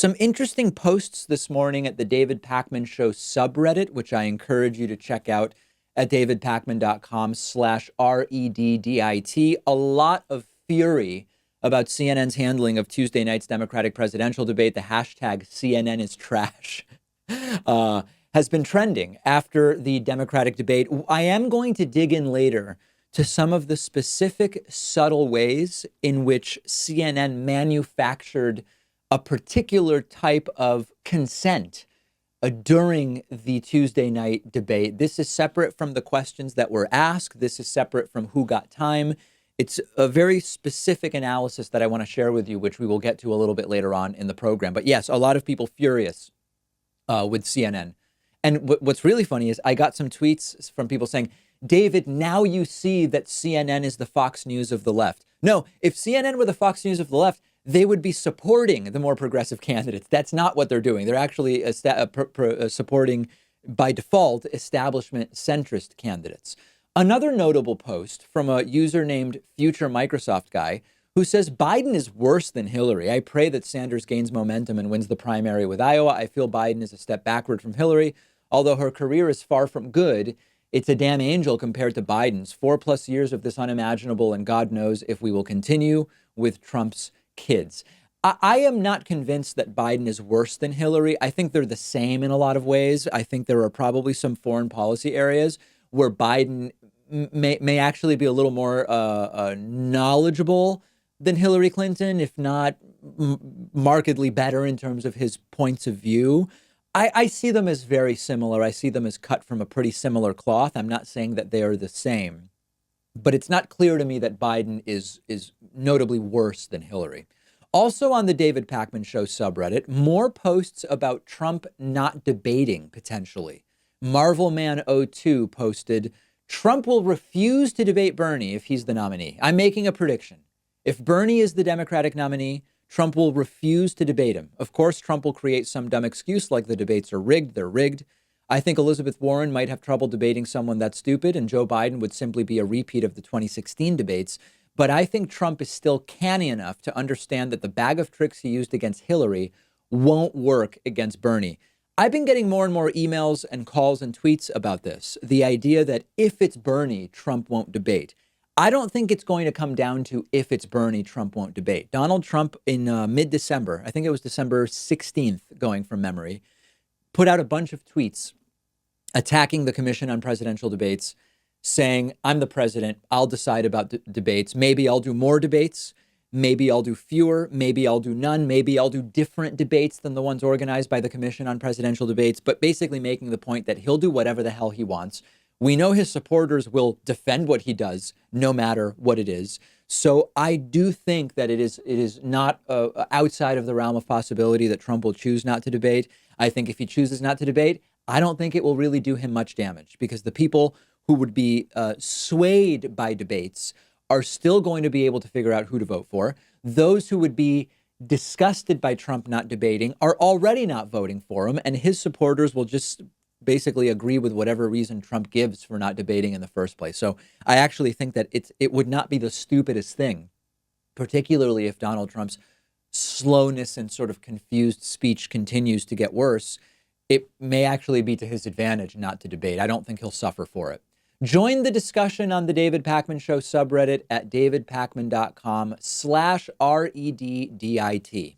Some interesting posts this morning at the David Pakman Show subreddit, which I encourage you to check out at davidpakman.com/reddit. A lot of fury about CNN's handling of Tuesday night's Democratic presidential debate. The hashtag CNN is trash has been trending after the Democratic debate. I am going to dig in later to some of the specific subtle ways in which CNN manufactured a particular type of consent during the Tuesday night debate. This is separate from the questions that were asked. This is separate from who got time. It's a very specific analysis that I want to share with you, which we will get to a little bit later on in the program. But yes, a lot of people furious with CNN. And what's really funny is I got some tweets from people saying, David, now you see that CNN is the Fox News of the left. No, if CNN were the Fox News of the left, they would be supporting the more progressive candidates. That's not what they're doing. They're actually supporting, by default, establishment centrist candidates. Another notable post from a user named Future Microsoft Guy who says Biden is worse than Hillary. I pray that Sanders gains momentum and wins the primary with Iowa. I feel Biden is a step backward from Hillary. Although her career is far from good, it's a damn angel compared to Biden's 4+ years of this unimaginable, and God knows if we will continue with Trump's kids. I am not convinced that Biden is worse than Hillary. I think they're the same in a lot of ways. I think there are probably some foreign policy areas where Biden may actually be a little more knowledgeable than Hillary Clinton, if not markedly better in terms of his points of view. I see them as very similar. I see them as cut from a pretty similar cloth. I'm not saying that they are the same, but it's not clear to me that Biden is notably worse than Hillary. Also on the David Pakman Show subreddit, more posts about Trump not debating potentially. Marvelman02 posted, Trump will refuse to debate Bernie if he's the nominee. I'm making a prediction. If Bernie is the Democratic nominee, Trump will refuse to debate him. Of course, Trump will create some dumb excuse like the debates are rigged. They're rigged. I think Elizabeth Warren might have trouble debating someone that's stupid, and Joe Biden would simply be a repeat of the 2016 debates. But I think Trump is still canny enough to understand that the bag of tricks he used against Hillary won't work against Bernie. I've been getting more and more emails and calls and tweets about this. The idea that if it's Bernie, Trump won't debate. I don't think it's going to come down to if it's Bernie, Trump won't debate. Donald Trump in mid-December, I think it was December 16th, going from memory, put out a bunch of tweets attacking the Commission on Presidential Debates, saying, I'm the president, I'll decide about debates. Maybe I'll do more debates. Maybe I'll do fewer. Maybe I'll do none. Maybe I'll do different debates than the ones organized by the Commission on Presidential Debates, but basically making the point that he'll do whatever the hell he wants. We know his supporters will defend what he does, no matter what it is. So I do think that it is not outside of the realm of possibility that Trump will choose not to debate. I think if he chooses not to debate, I don't think it will really do him much damage, because the people who would be swayed by debates are still going to be able to figure out who to vote for. Those who would be disgusted by Trump not debating are already not voting for him, and his supporters will just basically agree with whatever reason Trump gives for not debating in the first place. So I actually think that it would not be the stupidest thing, particularly if Donald Trump's slowness and sort of confused speech continues to get worse. It may actually be to his advantage not to debate. I don't think he'll suffer for it. Join the discussion on the David Pakman Show subreddit at davidpakman.com/reddit.